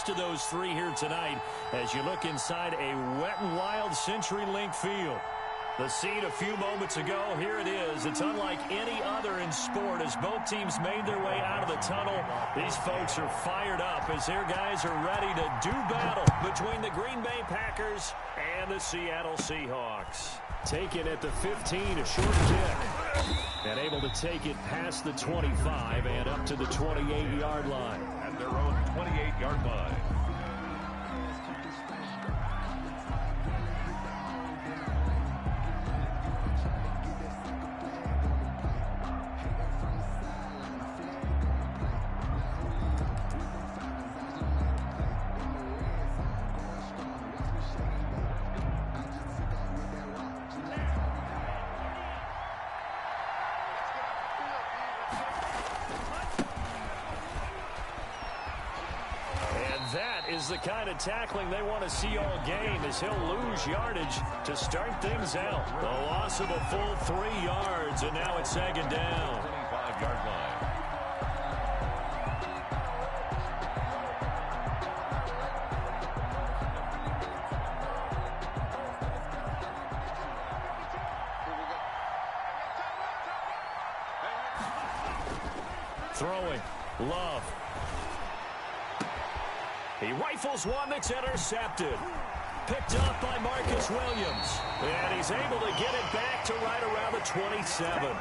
first of those three here tonight as you look inside a Wet n Wild CenturyLink field. The scene a few moments ago, here it is. It's unlike any other in sport as both teams made their way out of the tunnel. These folks are fired up as their guys are ready to do battle between the Green Bay Packers and the Seattle Seahawks. Taken at the 15, a short kick. And able to take it past the 25 and up to the 28-yard line. At their own 28-yard line. The kind of tackling they want to see all game as he'll lose yardage to start things out. The loss of a full 3 yards, and now it's second down. 25-yard line. Throwing. Love. He rifles one that's intercepted. Picked up by Marcus Williams. And he's able to get it back to right around the 27.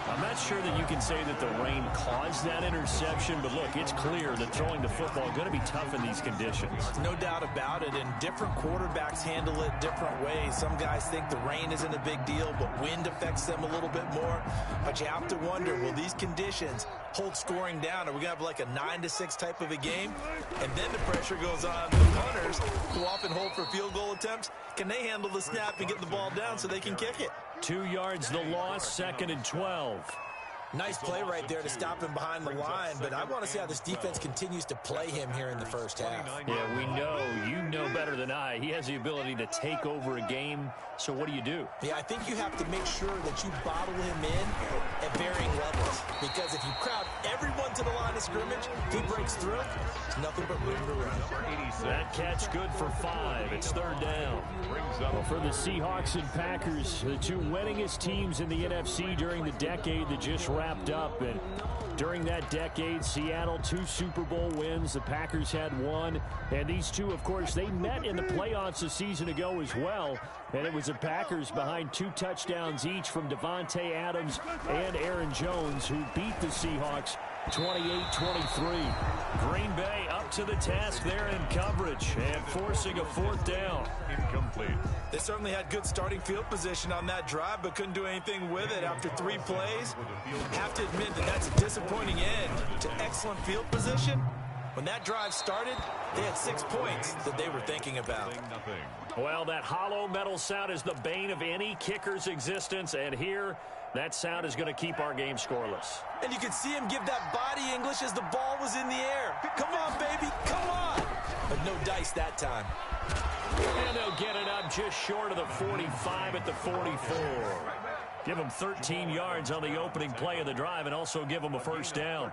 I'm not sure that you can say that the rain caused that interception, but look, it's clear that throwing the football is going to be tough in these conditions. No doubt about it, and different quarterbacks handle it different ways. Some guys think the rain isn't a big deal, but wind affects them a little bit more. But you have to wonder, will these conditions hold scoring down? Are we going to have like a 9-6 type of a game? And then the pressure goes on the punters, who often hold for field goal attempts. Can they handle the snap and get the ball down so they can kick it? 2 yards the loss, 2nd and 12. Nice play right there to stop him behind the line, but I want to see how this defense continues to play him here in the first half. Yeah, we know. You know better than I. He has the ability to take over a game, so what do you do? Yeah, I think you have to make sure that you bottle him in at varying levels, because if you crowd everyone to the line of scrimmage, if he breaks through, it's nothing but room to run. That catch good for 5. It's 3rd down. Well, for the Seahawks and Packers, the two winningest teams in the NFC during the decade that just wrapped up. And during that decade, Seattle 2 Super Bowl wins. The Packers had 1. And these two, of course, they met in the playoffs a season ago as well. And it was the Packers behind 2 touchdowns each from Devontae Adams and Aaron Jones who beat the Seahawks 28-23. Green Bay up to the task there in coverage and forcing a 4th down. Incomplete. They certainly had good starting field position on that drive, but couldn't do anything with it after 3 plays. Have to admit that that's a disappointing end to excellent field position. When that drive started, they had 6 points that they were thinking about. Well, that hollow metal sound is the bane of any kicker's existence, and here, that sound is going to keep our game scoreless. And you could see him give that body English as the ball was in the air. Come on, baby, come on. But no dice that time. And they'll get it up just short of the 45 at the 44. Give them 13 yards on the opening play of the drive and also give them a first down.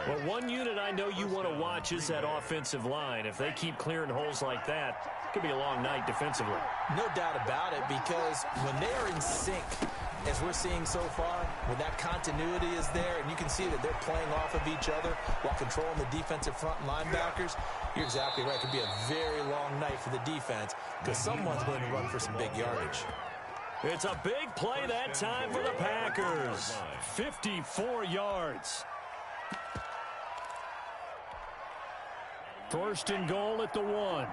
Well, one unit I know you want to watch is that offensive line. If they keep clearing holes like that, it could be a long night defensively. No doubt about it, because when they are in sync, as we're seeing so far, when that continuity is there and you can see that they're playing off of each other while controlling the defensive front linebackers, you're exactly right. It could be a very long night for the defense because someone's going to run for some big yardage. It's a big play that time for the Packers. 54 yards. 1st and goal at the 1.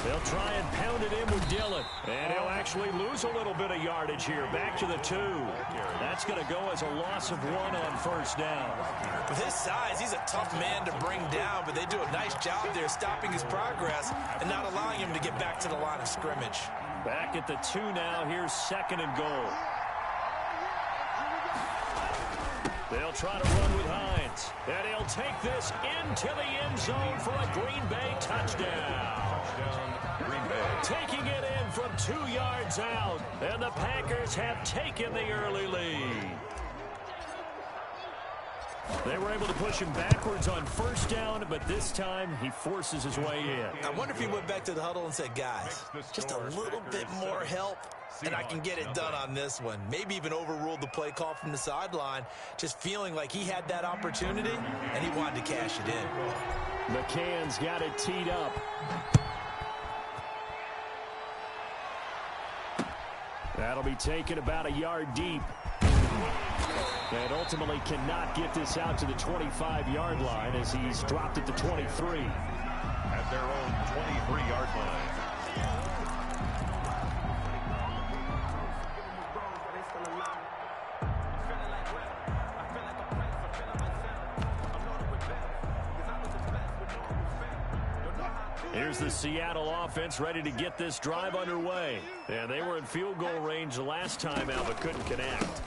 They'll try and pound it in with Dillon. And he'll actually lose a little bit of yardage here. Back to the 2. That's going to go as a loss of 1 on first down. With his size, he's a tough man to bring down, but they do a nice job there stopping his progress and not allowing him to get back to the line of scrimmage. Back at the 2 now. Here's 2nd and goal. They'll try to run with Hines. And he'll take this into the end zone for a Green Bay touchdown. Green Bay. Taking it in from 2 yards out. And the Packers have taken the early lead. They were able to push him backwards on first down, but this time he forces his way in. I wonder if he went back to the huddle and said, guys, just a little bit more help, and I can get it done on this one. Maybe even overruled the play call from the sideline, just feeling like he had that opportunity, and he wanted to cash it in. McCann's got it teed up. That'll be taken about a yard deep. And ultimately cannot get this out to the 25-yard line as he's dropped at the 23. At their own 23-yard line. Here's the Seattle offense ready to get this drive underway. And they were in field goal range the last time out, but couldn't connect.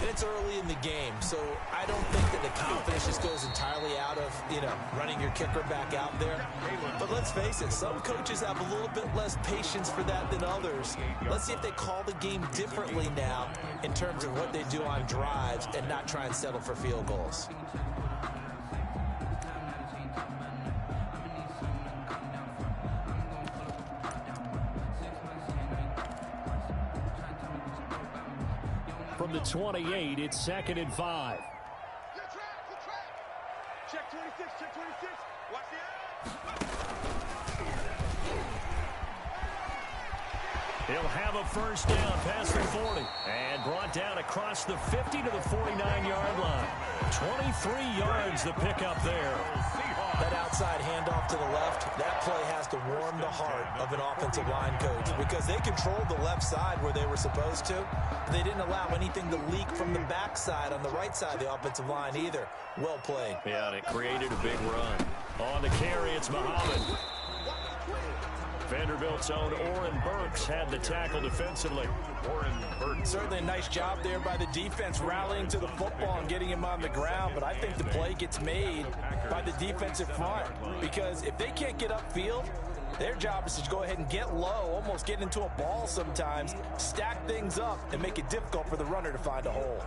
It's early in the game, so I don't think that the confidence just goes entirely out of, running your kicker back out there. But let's face it, some coaches have a little bit less patience for that than others. Let's see if they call the game differently now in terms of what they do on drives and not try and settle for field goals. From the 28, it's 2nd and 5. Check 26, check 26. Watch the He'll have a first down past the 40 and brought down across the 50 to the 49-yard line. 23 yards the pickup there. That outside handoff to the left, that play has to warm the heart of an offensive line coach because they controlled the left side where they were supposed to. They didn't allow anything to leak from the backside on the right side of the offensive line either. Well played. Yeah, and it created a big run. On the carry, it's Muhammad. Vanderbilt's own Oren Burks had the tackle defensively. Oren Burks. Certainly a nice job there by the defense rallying to the football and getting him on the ground, but I think the play gets made by the defensive front because if they can't get upfield, their job is to go ahead and get low, almost get into a ball sometimes, stack things up, and make it difficult for the runner to find a hole.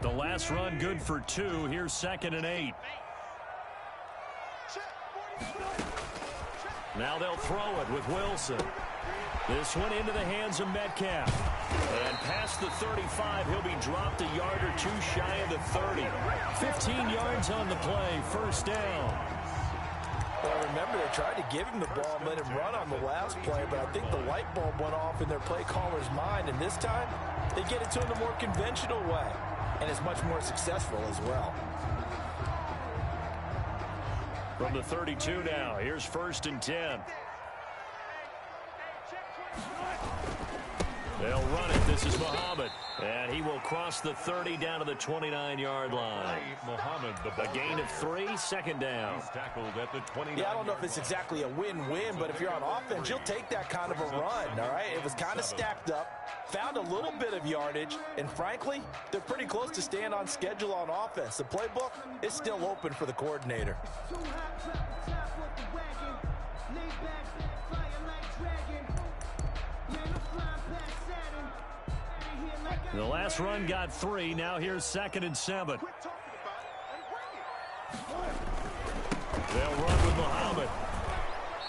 The last run good for 2. Here's 2nd and 8. Now they'll throw it with Wilson. This one into the hands of Metcalf. And past the 35, he'll be dropped a yard or two shy of the 30. 15 yards on the play, first down. Well, remember, they tried to give him the ball and let him run on the last play, but I think the light bulb went off in their play caller's mind, and this time they get it to him the more conventional way, and it's much more successful as well. From the 32 now, here's 1st and 10. They'll run it. This is Muhammad. And he will cross the 30 down to the 29-yard line. Muhammad, a gain of 3, 2nd down. He's tackled at the 29. Yeah, I don't know if it's exactly a win-win, but if you're on offense, you'll take that kind of a run, all right? It was kind of stacked up, found a little bit of yardage, and frankly, they're pretty close to staying on schedule on offense. The playbook is still open for the coordinator. The last run got 3. Now here's 2nd and 7. They'll run with Muhammad.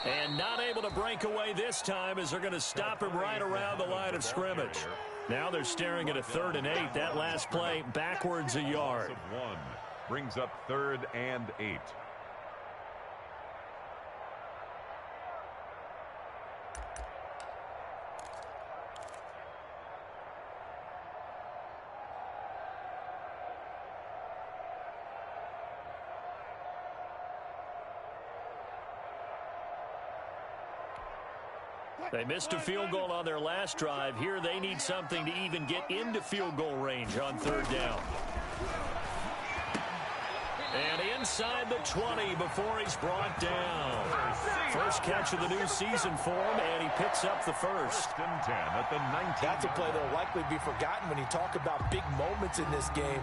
And not able to break away this time as they're going to stop him right around the line of scrimmage. Now they're staring at a 3rd and 8. That last play backwards a yard. One brings up 3rd and 8. They missed a field goal on their last drive. Here they need something to even get into field goal range on 3rd down. And inside the 20 before he's brought down. First catch of the new season for him, and he picks up the first. 1st and 10 at the 19. That's a play that will likely be forgotten when you talk about big moments in this game.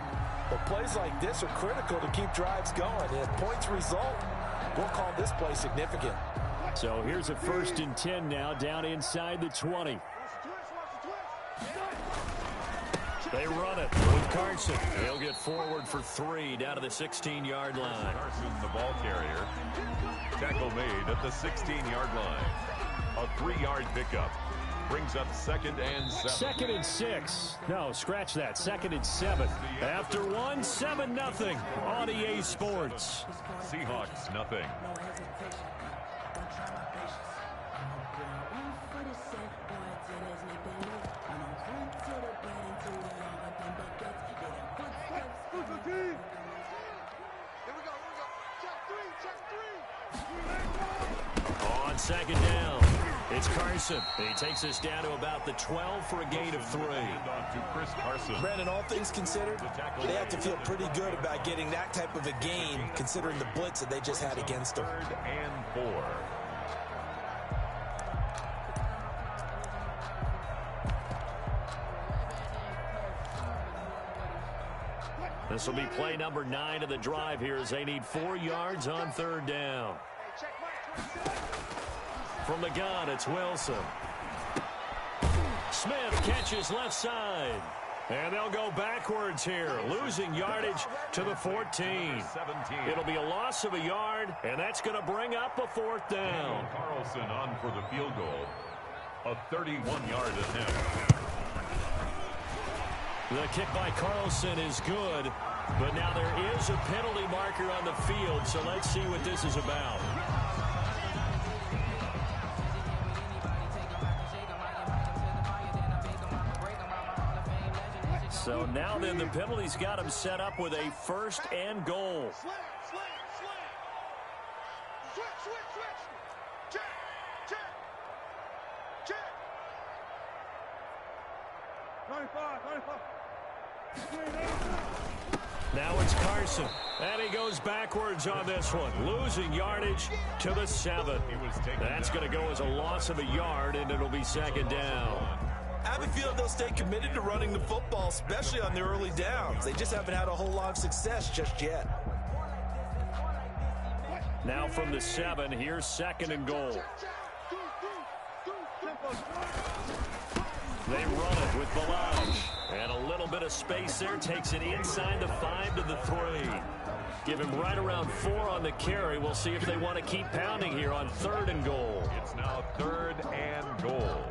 But plays like this are critical to keep drives going. And if points result, we'll call this play significant. So here's a 1st and 10 now, down inside the 20. They run it with Carson. He'll get forward for 3 down to the 16-yard line. Carson, the ball carrier. Tackle made at the 16-yard line. A 3-yard pickup. Brings up 2nd and 7. 2nd and 6. No, scratch that. 2nd and 7. After 1, 7-0 on EA Sports. Seahawks, nothing. On 2nd down, it's Carson. He takes us down to about the 12 for a gain of 3. On to Chris Carson. Brandon, all things considered, they have to feel pretty good about getting that type of a gain, considering the blitz that they just had against them. 3rd and 4. This will be play number 9 of the drive here as they need 4 yards on 3rd down. From the gun, it's Wilson. Smith catches left side. And they'll go backwards here, losing yardage to the 14. 17. It'll be a loss of a yard, and that's going to bring up a 4th down. Carlson on for the field goal. A 31-yard attempt. The kick by Carlson is good, but now there is a penalty marker on the field, so let's see what this is about. So now then the penalty's got him set up with a 1st and goal. Switch. Check. 95. Now it's Carson, and he goes backwards on this one, losing yardage to the 7. That's going to go as a loss of a yard, and it'll be 2nd down. I have a feeling they'll stay committed to running the football, especially on the early downs. They just haven't had a whole lot of success just yet. Now from the 7, here's 2nd and goal. They run it with Balaj. And a little bit of space there takes it inside the 5 to the 3. Give him right around 4 on the carry. We'll see if they want to keep pounding here on 3rd and goal. It's now 3rd and goal.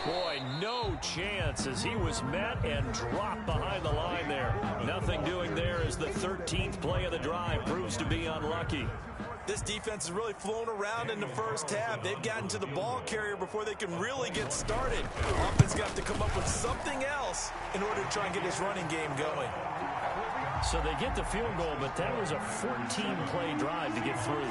Boy, no chance as he was met and dropped behind the line there. Nothing doing there as the 13th play of the drive proves to be unlucky. This defense is really flown around in the first half. They've gotten to the ball carrier before they can really get started. Offense got to come up with something else in order to try and get this running game going. So they get the field goal, but that was a 14-play drive to get through.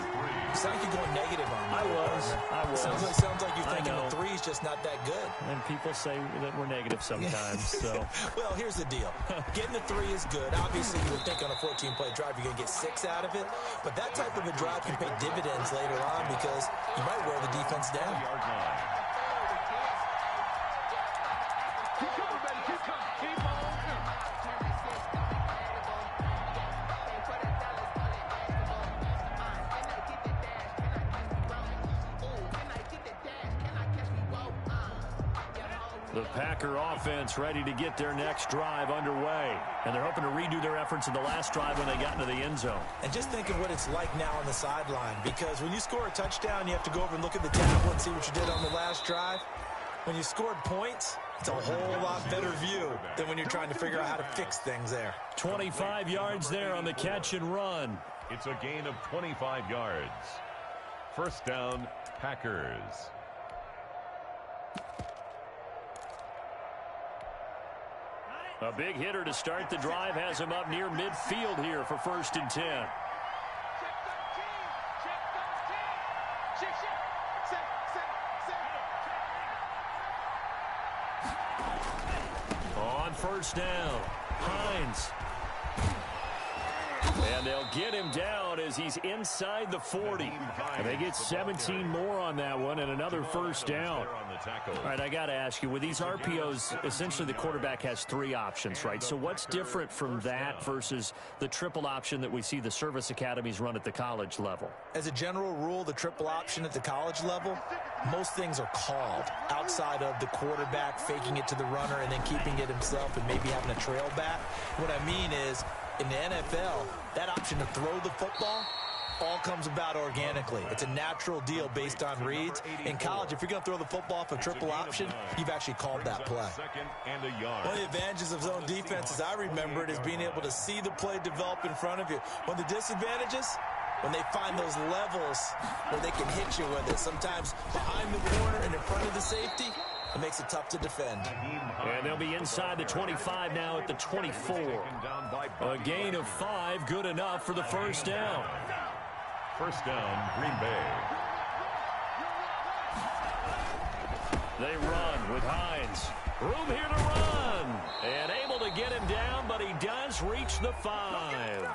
Sounds like you're going negative on me. I was. Sounds like you're thinking the 3's just not that good. And people say that we're negative sometimes. So, well, here's the deal. Getting the 3 is good. Obviously, you would think on a 14-play drive you're going to get 6 out of it. But that type of a drive can pay dividends later on because you might wear the defense down. Keep coming, baby. Keep coming. Keep on coming. the Packer offense ready to get their next drive underway. And they're hoping to redo their efforts in the last drive when they got into the end zone. And just think of what it's like now on the sideline, because when you score a touchdown, you have to go over and look at the tablet and see what you did on the last drive. When you scored points, it's a whole lot better view than when you're trying to figure out how to fix things there. 25 yards there on the catch and run. It's a gain of 25 yards. First down, Packers. A big hitter to start the drive has him up near midfield here for 1st and 10. On 1st down, Hines. And And they'll get him down as he's inside the 40. And they get 17 more on that one and another first down. All right, I got to ask you, with these RPOs, essentially the quarterback has 3 options, right? So what's different from that versus the triple option that we see the service academies run at the college level? As a general rule, the triple option at the college level, most things are called outside of the quarterback faking it to the runner and then keeping it himself and maybe having a trail back. What I mean is, in the NFL, that option to throw the football all comes about organically. It's a natural deal based on reads. In college, if you're going to throw the football for triple option, you've actually called that play. One of the advantages of zone defense, as I remember it, is being able to see the play develop in front of you. One of the disadvantages, when they find those levels where they can hit you with it, sometimes behind the corner and in front of the safety, it makes it tough to defend. And they'll be inside the 25 now at the 24. A gain of 5, good enough for the first down. First down, Green Bay. They run with Hines. Room here to run. And able to get him down, but he does reach the 5.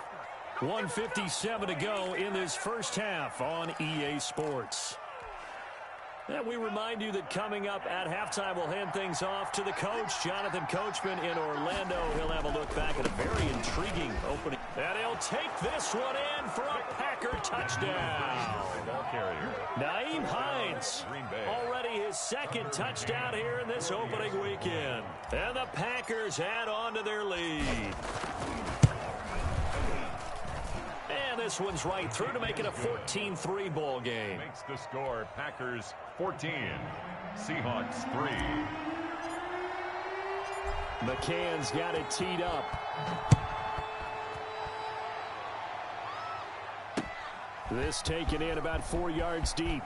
1:57 to go in this first half on EA Sports. And we remind you that coming up at halftime, we'll hand things off to the coach, Jonathan Coachman in Orlando. He'll have a look back at a very intriguing opening. And he'll take this one in for a Packer touchdown. Ball carrier. Nyheim Hines, already his second touchdown here in this opening weekend. And the Packers add on to their lead. And this one's right through to make it a 14-3 ball game. Makes the score Packers 14, Seahawks 3. McCann's got it teed up. This taken in about 4 yards deep.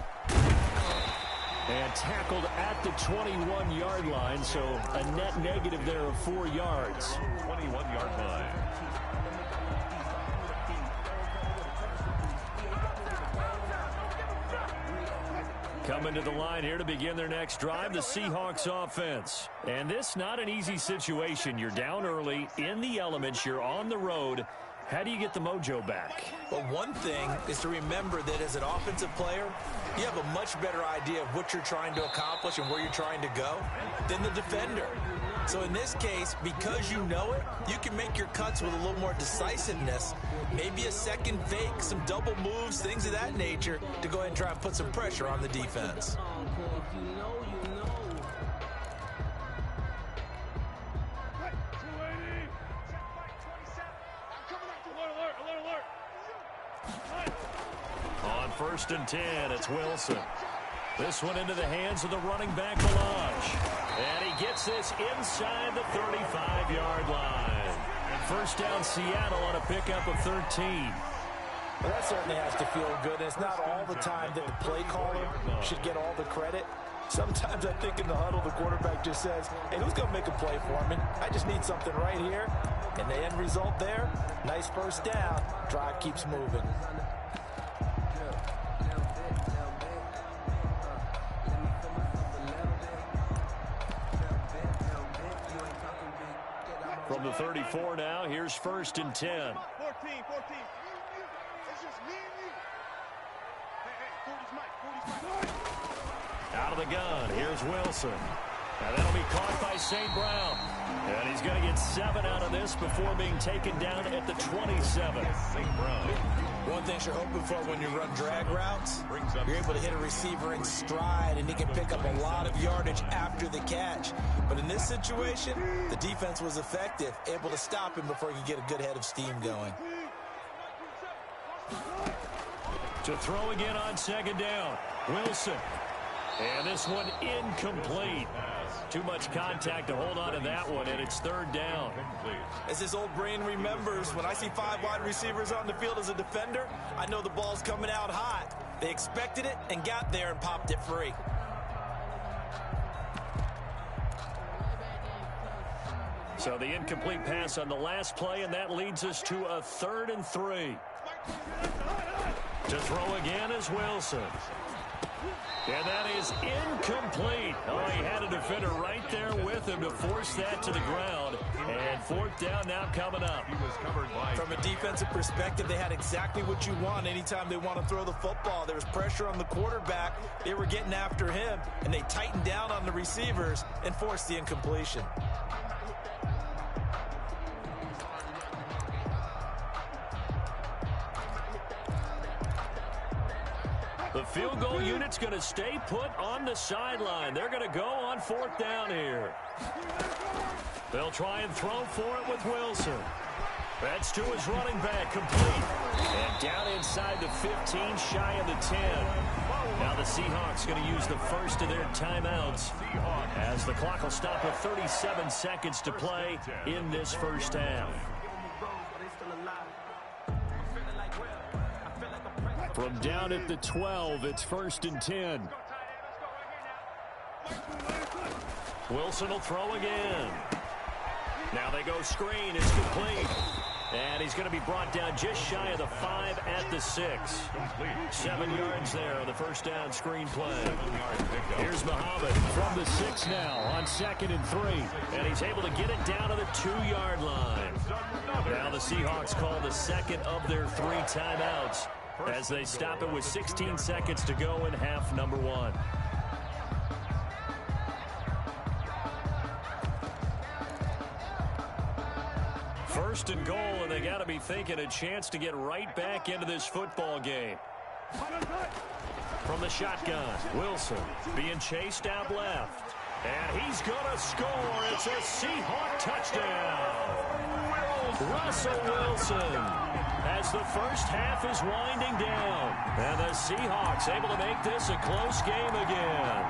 And tackled at the 21-yard line, so a net negative there of 4 yards. 21-yard line. Coming to the line here to begin their next drive, the Seahawks offense. And this not an easy situation. You're down early, in the elements, you're on the road. How do you get the mojo back? Well, one thing is to remember that as an offensive player, you have a much better idea of what you're trying to accomplish and where you're trying to go than the defender. So in this case, because you know it, you can make your cuts with a little more decisiveness, maybe a second fake, some double moves, things of that nature, to go ahead and try and put some pressure on the defense. On 1st and 10, it's Wilson. This one into the hands of the running back, Melange. And he gets this inside the 35-yard line. First down, Seattle on a pickup of 13. Well, that certainly has to feel good. And it's not all the time that the play caller should get all the credit. Sometimes I think in the huddle, the quarterback just says, hey, who's going to make a play for me? I just need something right here. And the end result there, nice first down. Drive keeps moving. From the 34 now, here's 1st and 10. 14. It's just me and you. Hey, 40's Mike. Out of the gun, here's Wilson. And that'll be caught by St. Brown. And he's going to get 7 out of this before being taken down at the 27. St. Brown. One thing you're hoping for when you run drag routes, you're able to hit a receiver in stride, and he can pick up a lot of yardage after the catch. But in this situation, the defense was effective, able to stop him before he could get a good head of steam going. To throw again on 2nd down, Wilson. And this one incomplete. Too much contact to hold on to that one, and it's 3rd down. As his old brain remembers, when I see 5 wide receivers on the field as a defender, I know the ball's coming out hot. They expected it and got there and popped it free. So the incomplete pass on the last play, and that leads us to a 3rd and 3. To throw again is Wilson. And that is incomplete. Oh, he had a defender right there with him to force that to the ground. And fourth down now coming up. He was covered by... From a defensive perspective, they had exactly what you want anytime they want to throw the football. There was pressure on the quarterback. They were getting after him, and they tightened down on the receivers and forced the incompletion. The field goal unit's going to stay put on the sideline. They're going to go on fourth down here. They'll try and throw for it with Wilson. That's to his running back, complete. And down inside the 15, shy of the 10. Now the Seahawks going to use the first of their timeouts as the clock will stop with 37 seconds to play in this first half. From down at the 12, it's 1st and 10. Wilson will throw again. Now they go screen. It's complete. And he's going to be brought down just shy of the 5 at the 6. 7 yards there on the first down screen play. Here's Muhammad from the 6 now on 2nd and 3. And he's able to get it down to the 2-yard line. Now the Seahawks call the second of their 3 timeouts as they stop it with 16 seconds to go in half number 1. First and goal, and they got to be thinking a chance to get right back into this football game. From the shotgun, Wilson being chased out left. And he's going to score. It's a Seahawk touchdown. Russell Wilson, as the first half is winding down. And the Seahawks able to make this a close game again.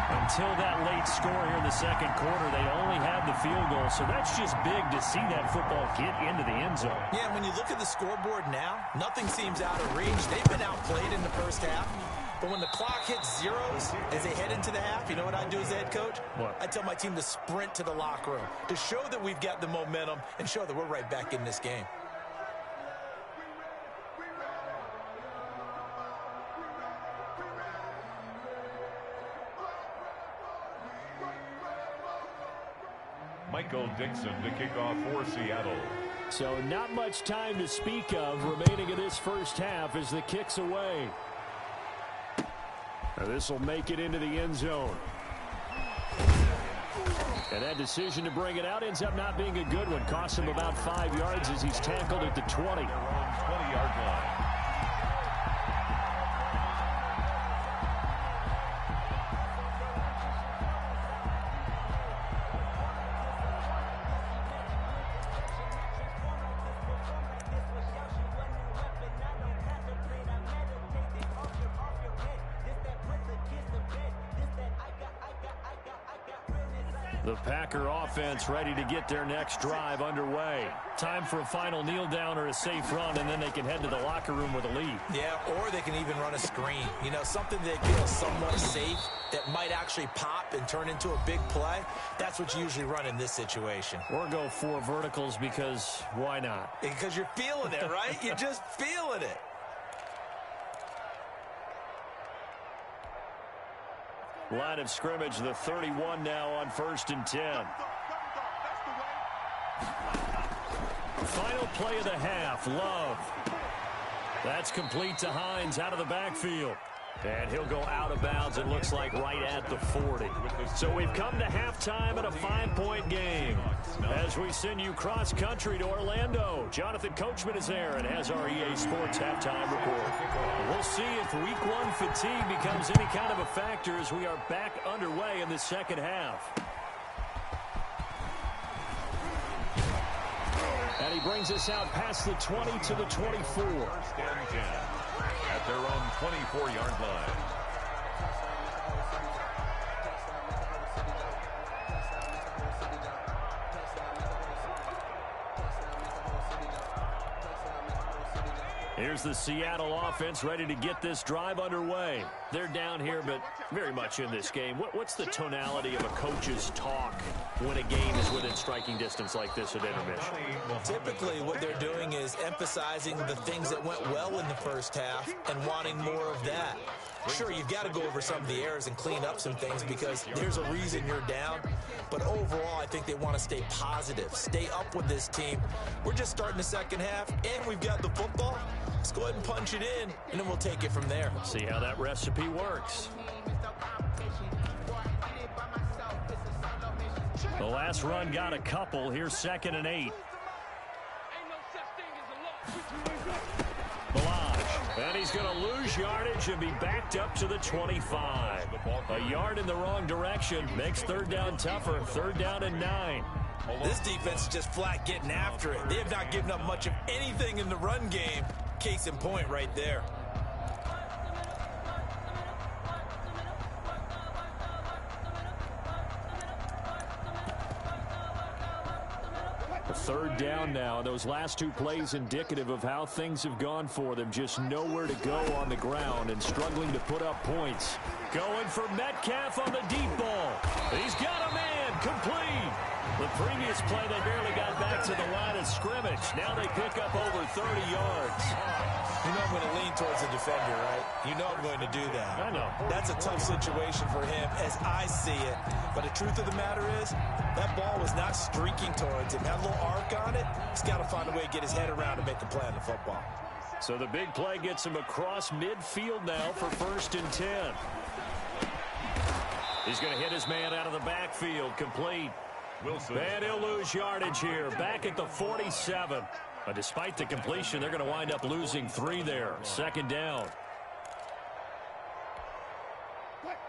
Until that late score here in the second quarter, they only had the field goal. So that's just big to see that football get into the end zone. Yeah, when you look at the scoreboard now, nothing seems out of reach. They've been outplayed in the first half. But when the clock hits zeros as they head into the half, you know what I do as the head coach? What? I tell my team to sprint to the locker room to show that we've got the momentum and show that we're right back in this game. Michael Dixon to kick off for Seattle. So not much time to speak of remaining in this first half as the kick's away. This will make it into the end zone. And that decision to bring it out ends up not being a good one. Costs him about 5 yards as he's tackled at the 20. 20-yard line. The Packer offense ready to get their next drive underway. Time for a final kneel down or a safe run, and then they can head to the locker room with a lead. Yeah, or they can even run a screen. You know, something that feels somewhat safe that might actually pop and turn into a big play. That's what you usually run in this situation. Or go 4 verticals because why not? Because you're feeling it, right? You're just feeling it. Line of scrimmage, the 31 now on 1st and 10. Final play of the half, Love. That's complete to Hines out of the backfield. And he'll go out of bounds, it looks like right at the 40. So we've come to halftime in a 5-point game. As we send you cross-country to Orlando, Jonathan Coachman is there and has our EA Sports halftime report. We'll see if week 1 fatigue becomes any kind of a factor as we are back underway in the second half. And he brings us out past the 20 to the 24. 1st and 10 at their own 24-yard line. Here's the Seattle offense ready to get this drive underway. They're down here, but very much in this game. What's the tonality of a coach's talk when a game is within striking distance like this at intermission? Typically, what they're doing is emphasizing the things that went well in the first half and wanting more of that. Sure, you've got to go over some of the errors and clean up some things because there's a reason you're down. But overall, I think they want to stay positive, stay up with this team. We're just starting the second half, and we've got the football. Let's go ahead and punch it in, and then we'll take it from there. See how that recipe works. The last run got a couple. Here's 2nd and 8. Ballage, and he's going to lose yardage and be backed up to the 25. A yard in the wrong direction makes 3rd down tougher. 3rd down and 9. This defense is just flat getting after it. They have not given up much of anything in the run game. Case in point right there. A 3rd down now. Those last 2 plays indicative of how things have gone for them. Just nowhere to go on the ground and struggling to put up points. Going for Metcalf on the deep ball. He's got a man. Complete. The previous play, they barely got back to the line of scrimmage. Now they pick up over 30 yards. You know I'm going to lean towards the defender, right? You know I'm going to do that. I know. That's a tough situation for him as I see it. But the truth of the matter is, that ball was not streaking towards him. That little arc on it, he's got to find a way to get his head around and make a play on the football. So the big play gets him across midfield now for 1st and 10. He's going to hit his man out of the backfield. Complete. Wilson. And he'll lose yardage here. Back at the 47. But despite the completion, they're going to wind up losing 3 there. 2nd down.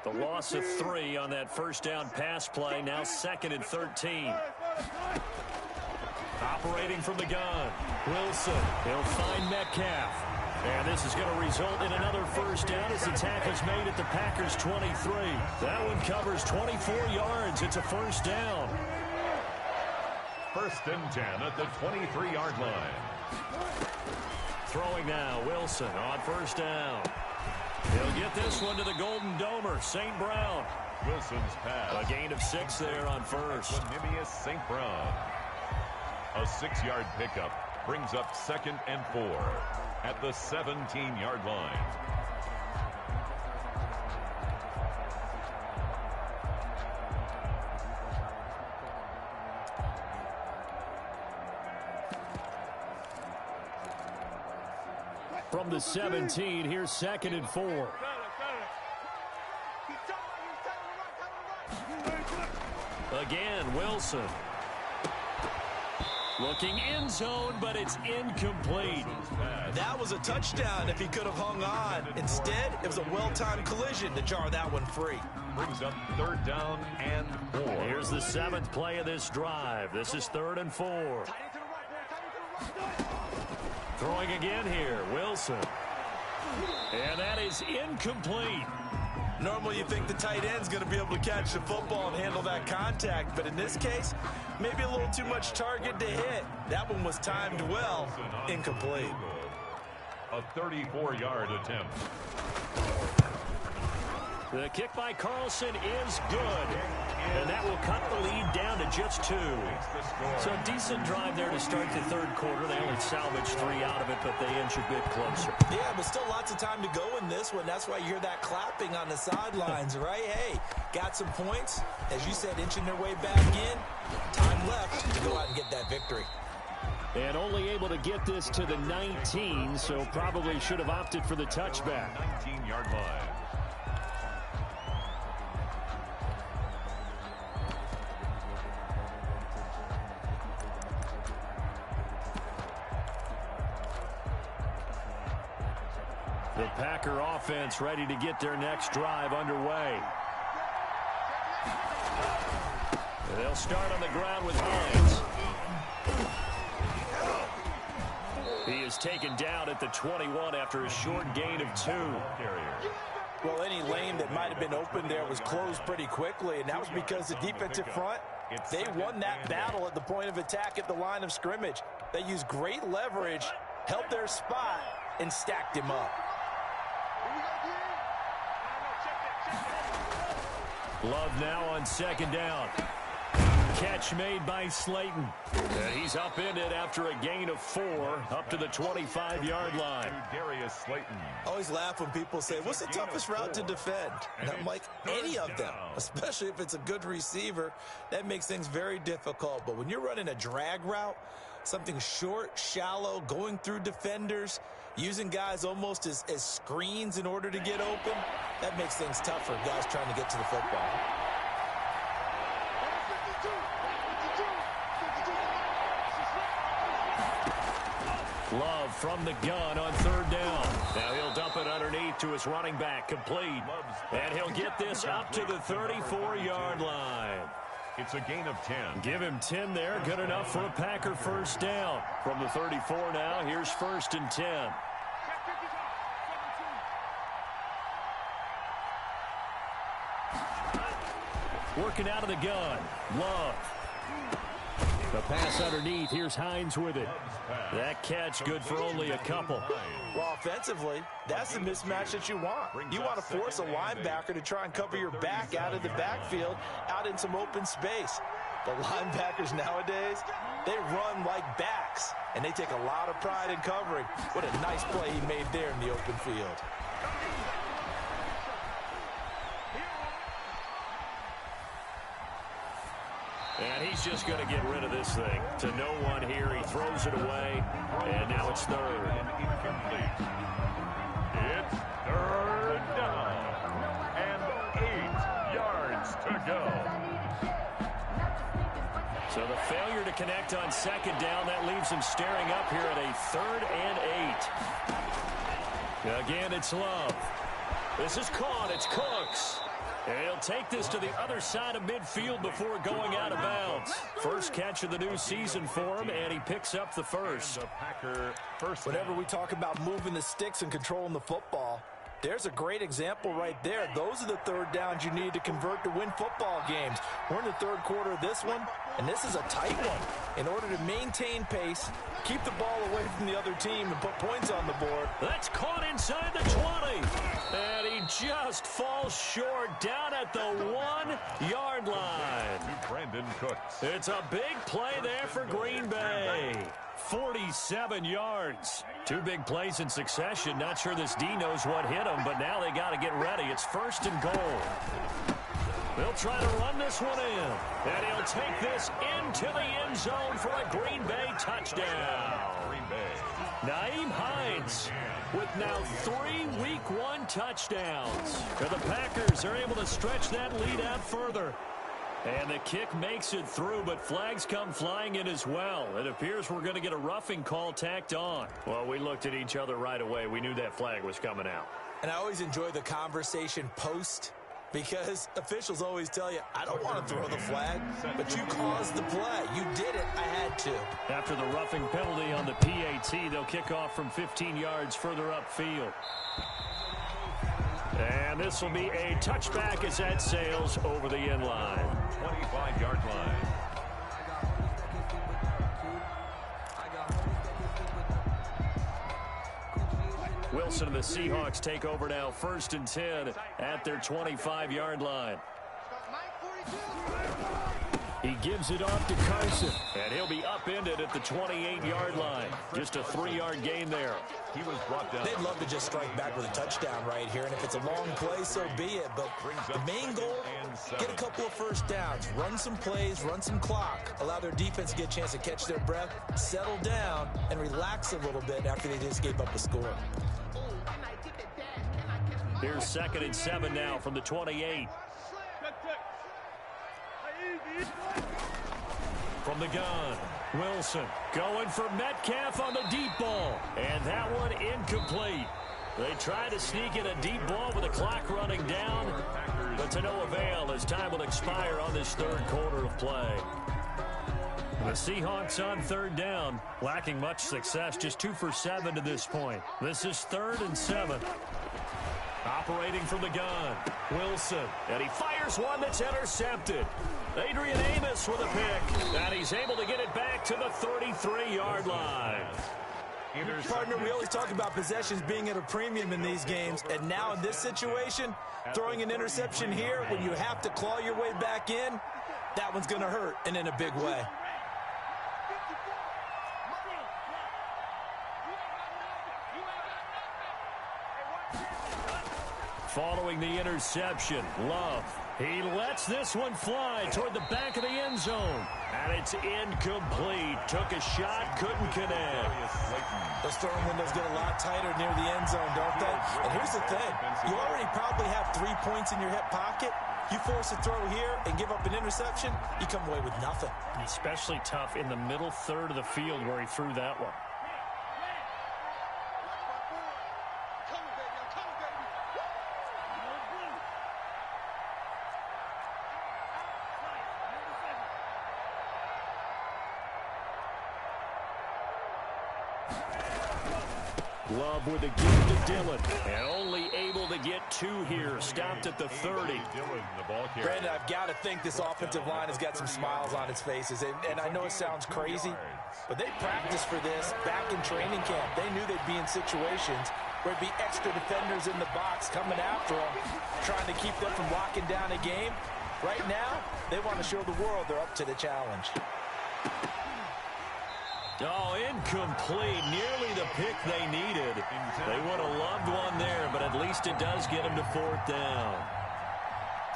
The loss of 3 on that 1st down pass play. Now 2nd and 13. Operating from the gun. Wilson. He'll find Metcalf. And this is going to result in another 1st down as the tackle's made at the Packers 23. That one covers 24 yards. It's a 1st down. 1st and 10 at the 23-yard line. Throwing now, Wilson on 1st down. He'll get this one to the Golden Domer, St. Brown. Wilson's pass. A gain of 6 there on 1st. Nimius St. Brown. A 6-yard pickup brings up 2nd and 4 at the 17-yard line. From the 17, here's 2nd and 4. Again, Wilson. Looking end zone, but it's incomplete. That was a touchdown if he could have hung on. Instead, it was a well-timed collision to jar that one free. Brings up 3rd down and 4. Here's the 7th play of this drive. This is 3rd and 4. Throwing again here, Wilson. And that is incomplete. Normally you think the tight end's going to be able to catch the football and handle that contact, but in this case, maybe a little too much target to hit. That one was timed well. Incomplete. A 34-yard attempt. The kick by Carlson is good. And that will cut the lead down to just 2. So a decent drive there to start the 3rd quarter. They only salvaged 3 out of it, but they inch a bit closer. Yeah, but still lots of time to go in this one. That's why you hear that clapping on the sidelines, right? Hey, got some points. As you said, inching their way back in. Time left to go out and get that victory. And only able to get this to the 19, so probably should have opted for the touchback. 19-yard line. The Packer offense ready to get their next drive underway. They'll start on the ground with Hines. He is taken down at the 21 after a short gain of 2. Well, any lane that might have been open there was closed pretty quickly, and that was because the defensive front, they won that battle at the point of attack at the line of scrimmage. They used great leverage, held their spot, and stacked him up. Love now on second down. Catch made by Slayton. And he's upended after a gain of 4 up to the 25-yard line. Darius Slayton. I always laugh when people say, what's the toughest route to defend? And I'm like, any of them, especially if it's a good receiver. That makes things very difficult. But when you're running a drag route, something short, shallow, going through defenders, using guys almost as screens in order to get open, that makes things tough for guys trying to get to the football. Love from the gun on third down. Now he'll dump it underneath to his running back, complete. And he'll get this up to the 34-yard line. It's a gain of 10. Give him 10 there. Good enough for a Packer first down. From the 34 now, here's 1st and 10. Working out of the gun. Love. The pass underneath. Here's Hines with it. That catch good for only a couple. Well, offensively, that's the mismatch that you want. You want to force a linebacker to try and cover your back out of the backfield, out in some open space. The linebackers nowadays, they run like backs, and they take a lot of pride in covering. What a nice play he made there in the open field. And he's just going to get rid of this thing. To no one here. He throws it away. And now it's third. Incomplete. It's third down. And 8 yards to go. So the failure to connect on second down, that leaves him staring up here at a 3rd and 8. Again, it's Love. This is caught. It's Cooks. And he'll take this to the other side of midfield before going out of bounds. First catch of the new season for him, and he picks up the first. Whenever we talk about moving the sticks and controlling the football, there's a great example right there. Those are the third downs you need to convert to win football games. We're in the third quarter of this one, and this is a tight one. In order to maintain pace, keep the ball away from the other team, and put points on the board. That's caught inside the 20. And he just falls short down at the 1-yard line. To Brandon Cooks. It's a big play there for Green Bay. 47 yards. 2 big plays in succession. Not sure this D knows what hit him, but now they got to get ready. It's 1st and goal. They'll try to run this one in. And he'll take this into the end zone for a Green Bay touchdown. Green Bay. Nyheim Hines with now 3 Week 1 touchdowns. And the Packers are able to stretch that lead out further. And the kick makes it through, but flags come flying in as well. It appears we're going to get a roughing call tacked on. Well, we looked at each other right away. We knew that flag was coming out. And I always enjoy the conversation post, because officials always tell you, I don't want to throw the flag, but you caused the play. You did it. I had to. After the roughing penalty on the PAT, they'll kick off from 15 yards further upfield. And this will be a touchback as that sails over the end line. 25-yard line. Wilson and the Seahawks take over now, 1st and 10 at their 25-yard line. He gives it off to Carson, and he'll be upended at the 28-yard line. Just a 3-yard gain there. He was brought down. They'd love to just strike back with a touchdown right here, and if it's a long play, so be it. But the main goal, get a couple of first downs, run some plays, run some clock, allow their defense to get a chance to catch their breath, settle down, and relax a little bit after they just gave up a score. Here's 2nd and 7 now from the 28. From the gun, Wilson going for Metcalf on the deep ball. And that one incomplete. They try to sneak in a deep ball with the clock running down, but to no avail as time will expire on this 3rd quarter of play. The Seahawks on 3rd down, lacking much success, just 2 for 7 to this point. This is 3rd and 7. Operating from the gun, Wilson, and he fires one that's intercepted. Adrian Amos with a pick, and he's able to get it back to the 33-yard line. Partner, we always talk about possessions being at a premium in these games, and now in this situation, throwing an interception here when you have to claw your way back in, that one's going to hurt, and in a big way. Following the interception, Love. He lets this one fly toward the back of the end zone. And it's incomplete. Took a shot, couldn't connect. Those throwing windows get a lot tighter near the end zone, don't they? And here's the thing. You already probably have 3 points in your hip pocket. You force a throw here and give up an interception, you come away with nothing. Especially tough in the middle third of the field where he threw that one. Love with a give to Dillon. And only able to get 2 here. Stopped at the 30. Brandon, I've got to think this offensive line has got some smiles on its faces. And I know it sounds crazy, but they practiced for this back in training camp. They knew they'd be in situations where it'd be extra defenders in the box coming after them, trying to keep them from locking down a game. Right now, they want to show the world they're up to the challenge. Oh, incomplete. Nearly the pick they needed. They would have loved one there, but at least it does get them to 4th down.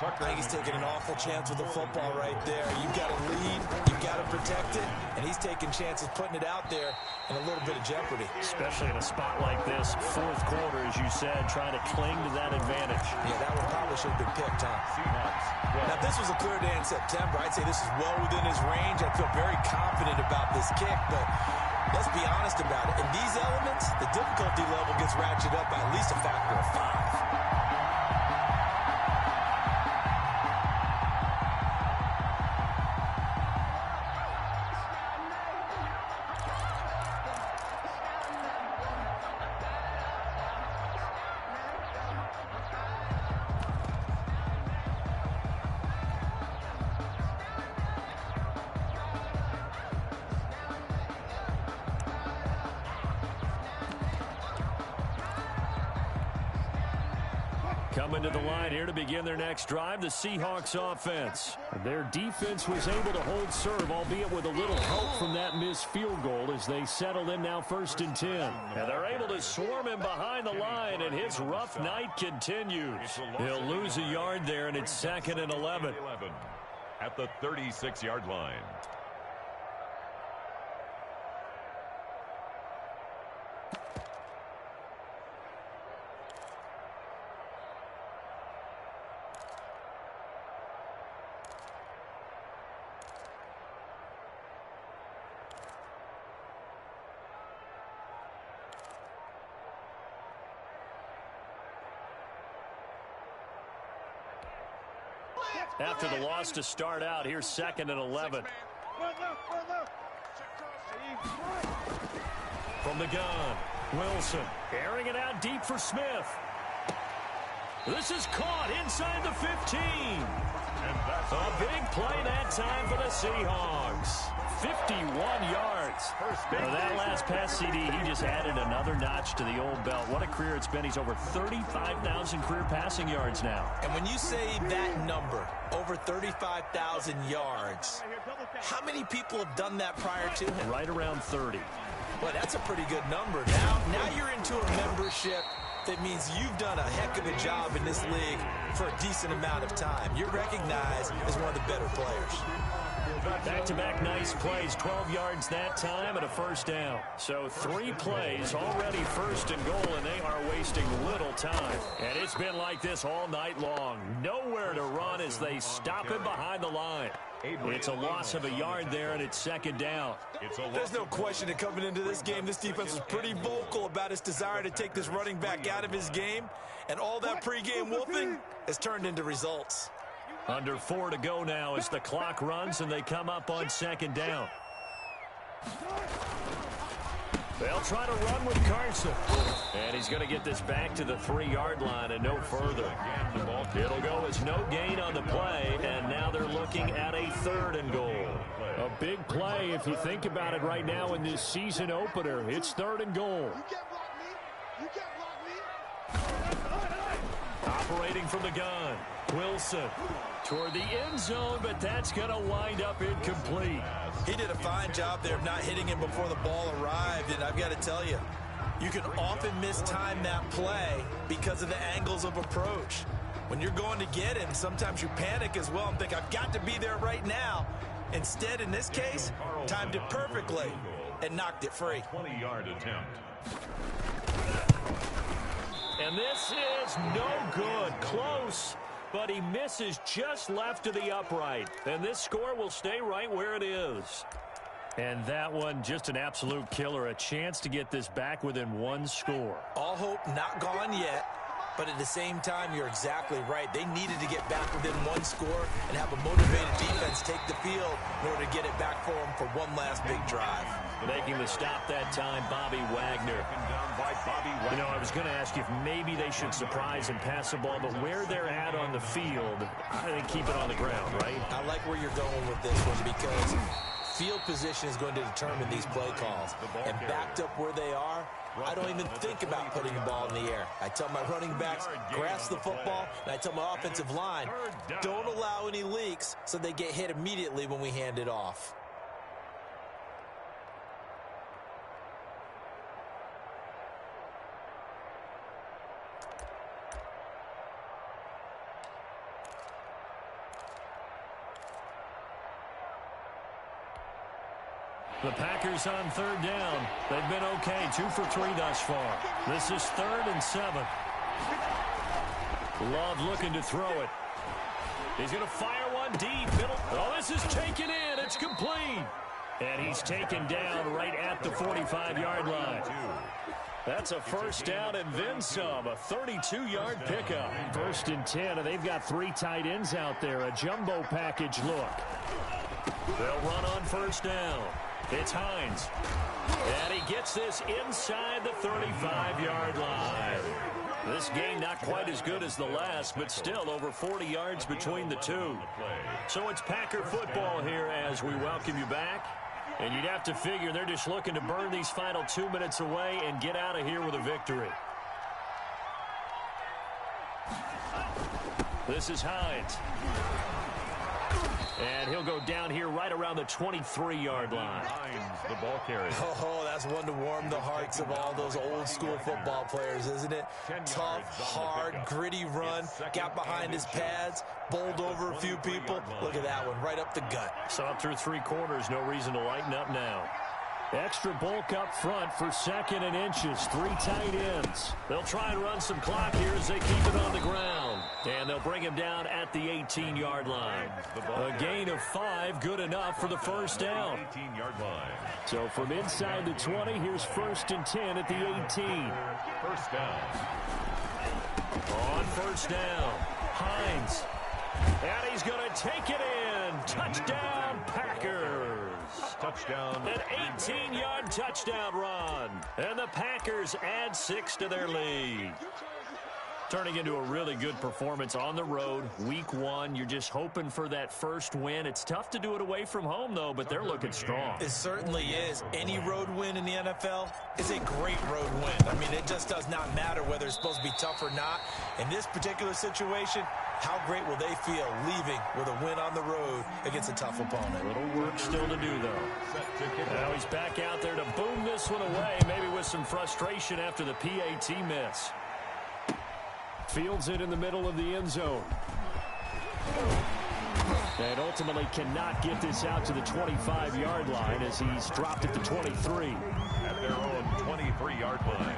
I think he's taking an awful chance with the football right there. You've got to lead, you've got to protect it, and he's taking chances putting it out there in a little bit of jeopardy. Especially in a spot like this, 4th quarter, as you said, trying to cling to that advantage. Yeah, that one probably should have been picked, huh? Now, if this was a clear day in September, I'd say this is well within his range. I'd feel very confident about this kick, but let's be honest about it. In these elements, the difficulty level gets ratcheted up by at least a factor of 5. Coming to the line here to begin their next drive, the Seahawks offense. Their defense was able to hold serve, albeit with a little help from that missed field goal as they settled in now 1st and 10. And they're able to swarm him behind the line, and his rough night continues. He'll lose a yard there, and it's 2nd and 11. At the 36-yard line. After the loss to start out, here's 2nd and 11. From the gun, Wilson airing it out deep for Smith. This is caught inside the 15. A big play that time for the Seahawks. 51 yards. Now that last pass CD, he just added another notch to the old belt. What a career it's been. He's over 35,000 career passing yards now. And when you say that number, over 35,000 yards, how many people have done that prior to him? Right around 30. Well, that's a pretty good number. Now you're into a membership that means you've done a heck of a job in this league for a decent amount of time. You're recognized as one of the better players. Back-to-back nice plays, 12 yards that time and a 1st down. So 3 plays, already 1st and goal, and they are wasting little time. And it's been like this all night long. Nowhere to run as they stop him behind the line. It's a loss of a yard there, and it's 2nd down. There's no question that coming into this game, this defense was pretty vocal about its desire to take this running back out of his game. And all that pregame wolfing has turned into results. Under 4 to go now as the clock runs and they come up on 2nd down. They'll try to run with Carson. And he's going to get this back to the 3-yard line and no further. It'll go as no gain on the play, and now they're looking at a 3rd and goal. A big play if you think about it right now in this season opener. It's 3rd and goal. Operating from the gun. Wilson toward the end zone, but that's going to wind up incomplete. He did a fine job there of not hitting him before the ball arrived, and I've got to tell you, you can often mistime that play because of the angles of approach. When you're going to get him, sometimes you panic as well and think, I've got to be there right now. Instead, in this case, timed it perfectly and knocked it free. 20-yard attempt. And this is no good. Close, but he misses just left of the upright. And this score will stay right where it is. And that one, just an absolute killer. A chance to get this back within 1 score. All hope not gone yet, but at the same time, you're exactly right. They needed to get back within 1 score and have a motivated defense take the field in order to get it back for them for one last big drive. Making the stop that time, Bobby Wagner. You know, I was going to ask you if maybe they should surprise and pass the ball, but where they're at on the field, I think keep it on the ground, right? I like where you're going with this one because field position is going to determine these play calls. And backed up where they are, I don't even think about putting the ball in the air. I tell my running backs, grasp the football, and I tell my offensive line, don't allow any leaks so they get hit immediately when we hand it off. The Packers on 3rd down. They've been okay, 2 for 3 thus far. This is 3rd and 7. Love looking to throw it. He's going to fire one deep. Oh, this is taken in. It's complete. And he's taken down right at the 45-yard line. That's a 1st down and then some. A 32-yard pickup. 1st and 10, and they've got 3 tight ends out there. A jumbo package look. They'll run on 1st down. It's Hines. And he gets this inside the 35-yard line. This game not quite as good as the last, but still over 40 yards between the two. So it's Packer football here as we welcome you back. And you'd have to figure they're just looking to burn these final 2 minutes away and get out of here with a victory. This is Hines. And he'll go down here right around the 23-yard line. The ball carrier. Oh, that's one to warm the hearts of all those old-school football players, isn't it? Tough, hard, gritty run, got behind his pads, bowled over a few people. Look at that one, right up the gut. Saw through 3 quarters, no reason to lighten up now. Extra bulk up front for 2nd and inches. 3 tight ends. They'll try and run some clock here as they keep it on the ground. And they'll bring him down at the 18-yard line. A gain of 5, good enough for the 1st down. 18-yard line. So from inside the 20, here's 1st and 10 at the 18. 1st down. On 1st down, Hines. And he's going to take it in. Touchdown, Packers. Touchdown. An 18-yard touchdown run. And the Packers add 6 to their lead. Turning into a really good performance on the road. Week 1, you're just hoping for that first win. It's tough to do it away from home, though, but they're looking strong. It certainly is. Any road win in the NFL is a great road win. I mean, it just does not matter whether it's supposed to be tough or not. In this particular situation, how great will they feel leaving with a win on the road against a tough opponent? A little work still to do, though. Now he's back out there to boom this one away, maybe with some frustration after the PAT miss. Fields it in the middle of the end zone. And ultimately cannot get this out to the 25-yard line as he's dropped at the 23. At their own 23-yard line.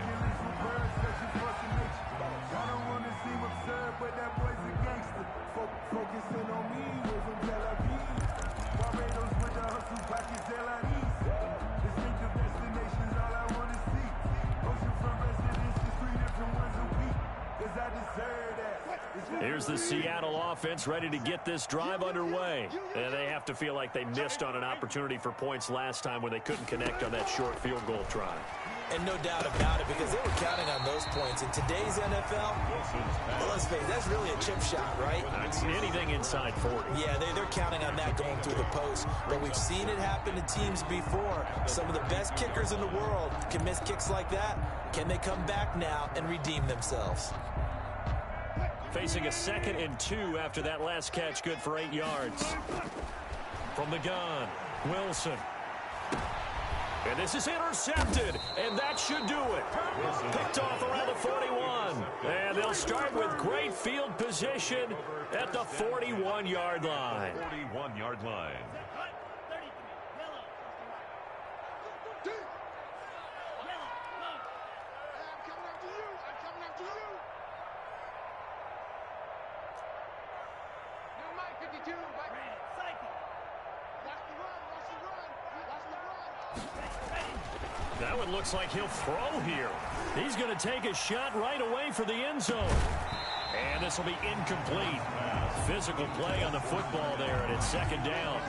Here's the Seattle offense ready to get this drive underway. And they have to feel like they missed on an opportunity for points last time when they couldn't connect on that short field goal try. And no doubt about it, because they were counting on those points. In today's NFL, let's face it, that's really a chip shot, right? Anything inside 40. Yeah, they're counting on that going through the post. But we've seen it happen to teams before. Some of the best kickers in the world can miss kicks like that. Can they come back now and redeem themselves? Facing a 2nd and 2 after that last catch, good for 8 yards. From the gun, Wilson. And this is intercepted, and that should do it. Picked off around the 41. And they'll start with great field position at the 41-yard line. 41-yard line. That one looks like he'll throw here. He's going to take a shot right away for the end zone. And this will be incomplete. Physical play on the football there, and it's 2nd down.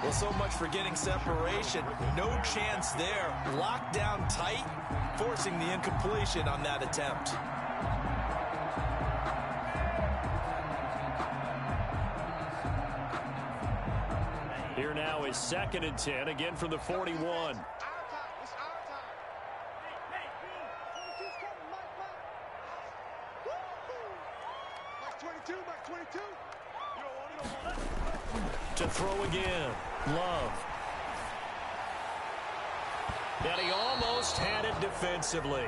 Well, so much for getting separation. No chance there. Locked down tight, forcing the incompletion on that attempt. Here now is 2nd and 10, again from the 41. To throw again, Love. And he almost had it defensively.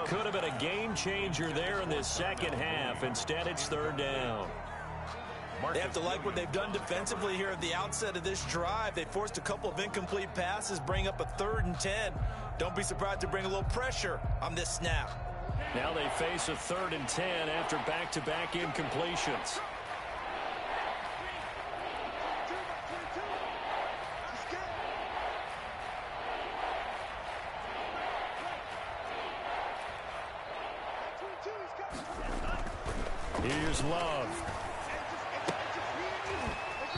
Could have been a game changer there in this second half. Instead, it's 3rd down. They have to like what they've done defensively here at the outset of this drive. They forced a couple of incomplete passes, bring up a 3rd and 10. Don't be surprised to bring a little pressure on this snap. Now they face a 3rd and 10 after back-to-back incompletions. Here's Love.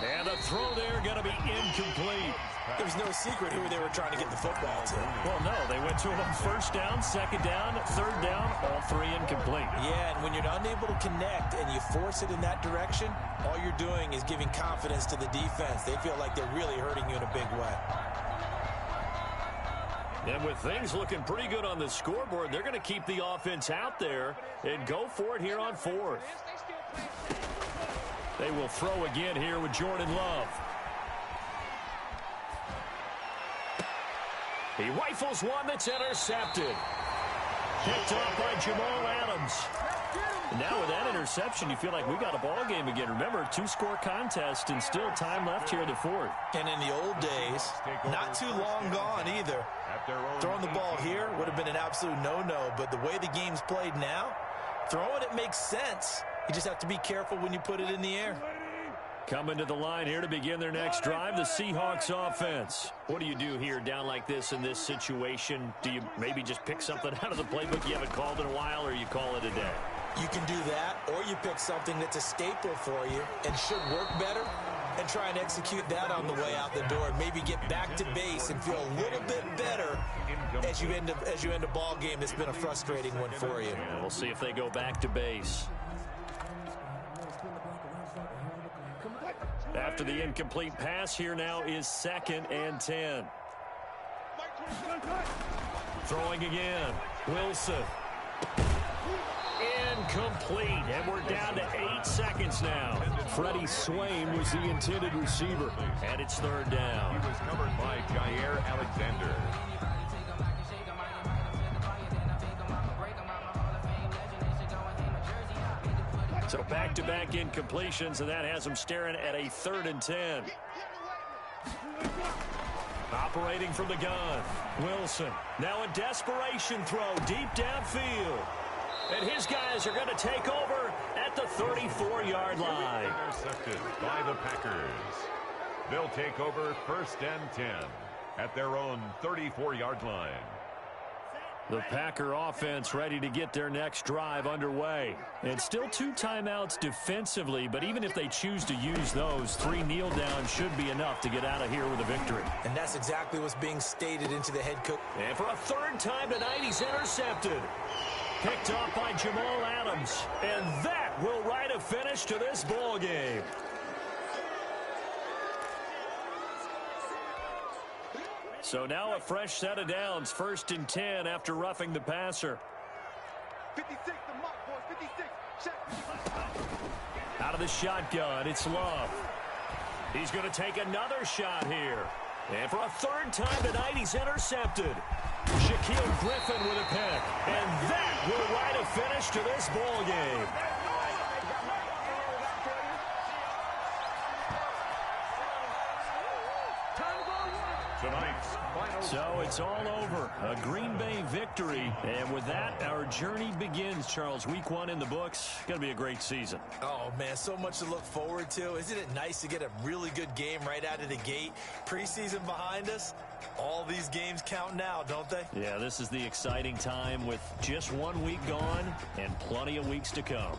And the throw there going to be incomplete. There's no secret who they were trying to get the football to. Well, no, they went to him on 1st down, 2nd down, 3rd down, all 3 incomplete. Yeah, and when you're unable to connect and you force it in that direction, all you're doing is giving confidence to the defense. They feel like they're really hurting you in a big way. And with things looking pretty good on the scoreboard, they're going to keep the offense out there and go for it here on 4th. They will throw again here with Jordan Love. He rifles one that's intercepted. Picked off by Jamal Adams. And now with that interception, you feel like we got a ball game again. Remember, 2-score contest and still time left here in the 4th. And in the old days, not too long gone either. Throwing the ball here would have been an absolute no-no, but the way the game's played now, throwing it makes sense. You just have to be careful when you put it in the air. Coming to the line here to begin their next drive, the Seahawks offense. What do you do here down like this in this situation? Do you maybe just pick something out of the playbook you haven't called in a while, or you call it a day? You can do that, or you pick something that's a staple for you and should work better and try and execute that on the way out the door. Maybe get back to base and feel a little bit better as you end a ball game that's been a frustrating one for you. Yeah, we'll see if they go back to base. After the incomplete pass, here now is 2nd and 10. Throwing again. Wilson. Incomplete. And we're down to 8 seconds now. Freddie Swain was the intended receiver. And it's 3rd down. He was covered by Jair Alexander. So back-to-back incompletions, and that has them staring at a 3rd and 10. Operating from the gun, Wilson. Now a desperation throw deep downfield. And his guys are going to take over at the 34-yard line. Intercepted by the Packers. They'll take over 1st and 10 at their own 34-yard line. The Packer offense ready to get their next drive underway. And still 2 timeouts defensively, but even if they choose to use those, 3 kneel downs should be enough to get out of here with a victory. And that's exactly what's being stated into the head coach. And for a 3rd time tonight, he's intercepted. Picked off by Jamal Adams. And that will write a finish to this ball game. So now a fresh set of downs, 1st and 10 after roughing the passer. 56, the mark, boys, 56. Check. Out of the shotgun, it's Love. He's going to take another shot here. And for a 3rd time tonight, he's intercepted. Shaquille Griffin with a pick. And that will write a finish to this ball game. Tonight's final. So it's all over. A Green Bay victory. And with that, our journey begins, Charles. Week 1 in the books. Going to be a great season. Oh, man, so much to look forward to. Isn't it nice to get a really good game right out of the gate? Preseason behind us. All these games count now, don't they? Yeah, this is the exciting time with just 1 week gone and plenty of weeks to come.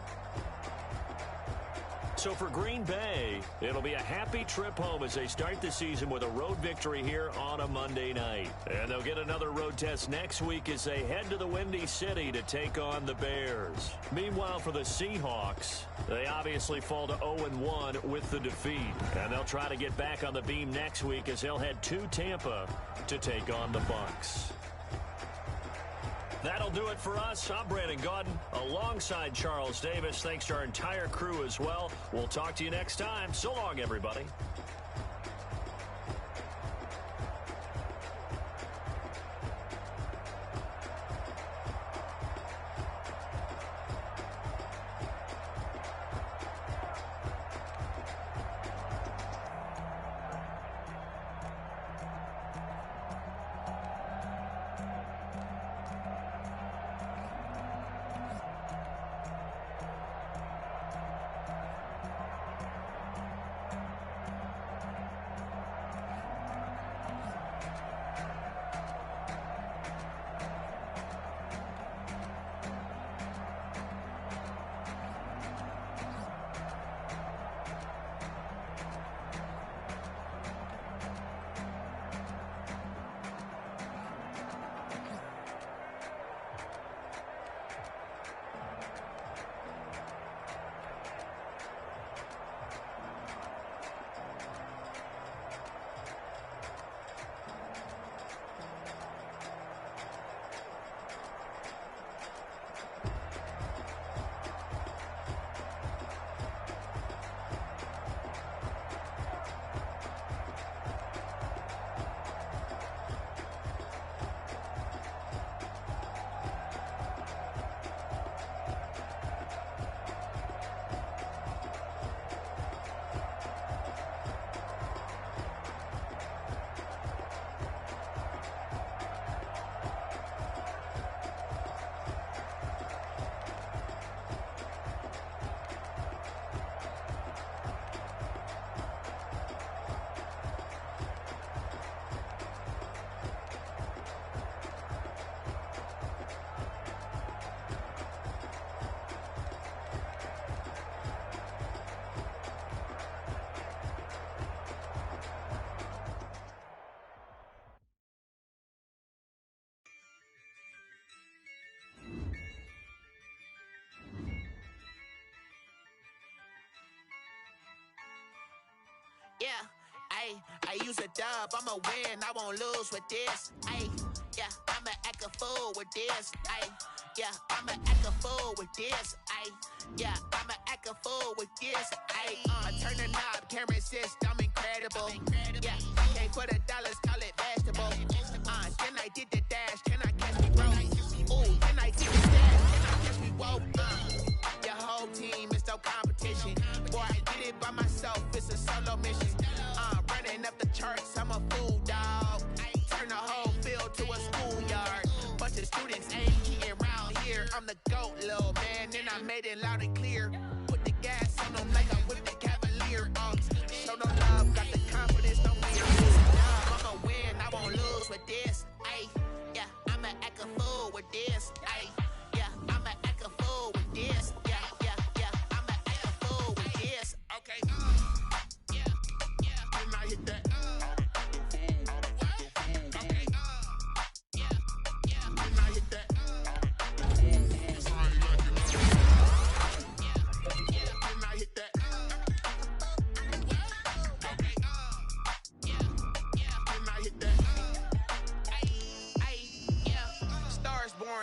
So for Green Bay, it'll be a happy trip home as they start the season with a road victory here on a Monday night. And they'll get another road test next week as they head to the Windy City to take on the Bears. Meanwhile, for the Seahawks, they obviously fall to 0-1 with the defeat. And they'll try to get back on the beam next week as they'll head to Tampa to take on the Bucs. That'll do it for us. I'm Brandon Gaudin alongside Charles Davis. Thanks to our entire crew as well. We'll talk to you next time. So long, everybody. Yeah, I use a dub, I'ma win, I won't lose with this. Yeah, I'ma act a fool with this. Yeah, I'ma act a fool with this. Yeah, I'ma act a fool with this. I turn the knob, can't resist, I'm incredible. Yeah, can't put $1, call it vegetable. Then I did the dash, can I catch me, bro? Ooh, then I did the dash, can I catch me, whoa? Your whole team is no competition. Boy, I did it by myself, it's a solo mission. Running up the charts, I'm a fool, dog. Turn the whole field to a schoolyard. Bunch of students ain't eating around here. I'm the GOAT, little man, and I made it loud and clear. Put the gas on them like I'm with the Cavalier. Show no love, got the confidence, no fear. I'ma win, I won't lose with this. Yeah, I'ma act a fool with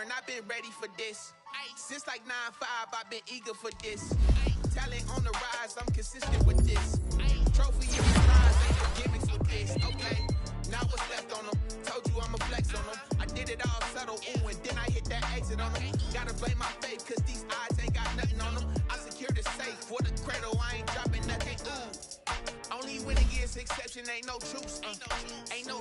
born, I've been ready for this. Since like 9-5, I've been eager for this. Talent on the rise, I'm consistent with this. Trophy in the rise, ain't no gimmicks with this. Okay, now what's left on them? Told you I'ma flex on them. I did it all subtle, ooh, and then I hit that exit on them. Gotta blame my faith, cause these odds ain't got nothing on them. I secured the safe for the cradle, I ain't dropping nothing, ooh. Only winning is exception, ain't no truce. Ain't no